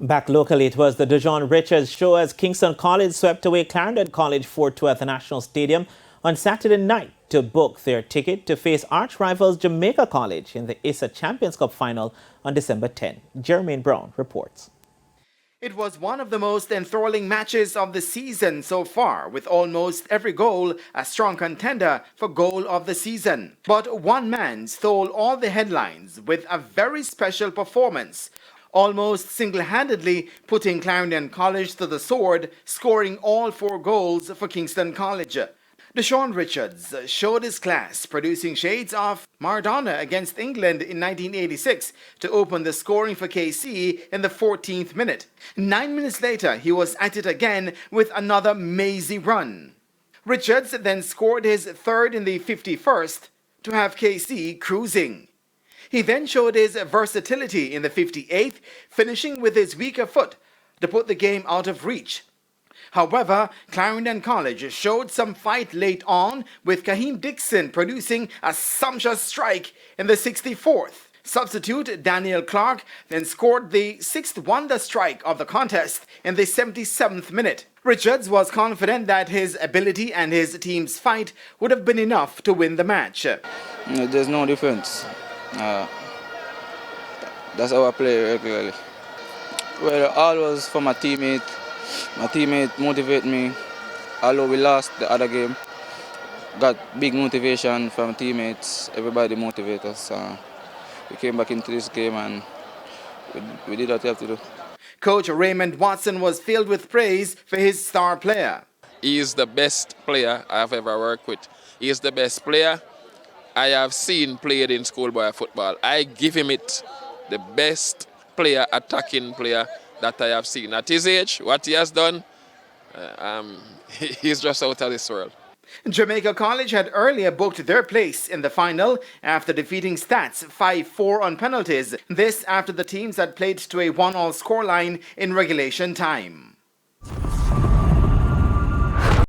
Back locally, it was the Dujuan Richards show as Kingston College swept away Clarendon College 4-2 at the National Stadium on Saturday night to book their ticket to face arch rivals Jamaica College in the ISA Champions Cup final on December 10. Jermaine Brown reports. It was one of the most enthralling matches of the season so far, with almost every goal a strong contender for goal of the season. But one man stole all the headlines with a very special performance, almost single-handedly putting Clarendon College to the sword, scoring all 4 goals for Kingston College. Dujuan Richards showed his class, producing shades of Maradona against England in 1986 to open the scoring for KC in the 14th minute. 9 minutes later, he was at it again with another mazy run. Richards then scored his third in the 51st to have KC cruising. He then showed his versatility in the 58th, finishing with his weaker foot to put the game out of reach. However, Clarendon College showed some fight late on, with Kaheem Dixon producing a sumptuous strike in the 64th. Substitute Daniel Clark then scored the 6th wonder strike of the contest in the 77th minute. Richards was confident that his ability and his team's fight would have been enough to win the match. There's no difference. That's how I play regularly. Well, always for my teammate. My teammate motivate me. Although we lost the other game, got big motivation from teammates. Everybody motivate us. We came back into this game and we did what we have to do. Coach Raymond Watson was filled with praise for his star player. He is the best player I have ever worked with. He is the best player I have seen played in schoolboy football. I give him it, the best player, attacking player that I have seen. At his age, what he has done, he's just out of this world. Jamaica College had earlier booked their place in the final after defeating Stats 5-4 on penalties. This after the teams had played to a 1-all scoreline in regulation time.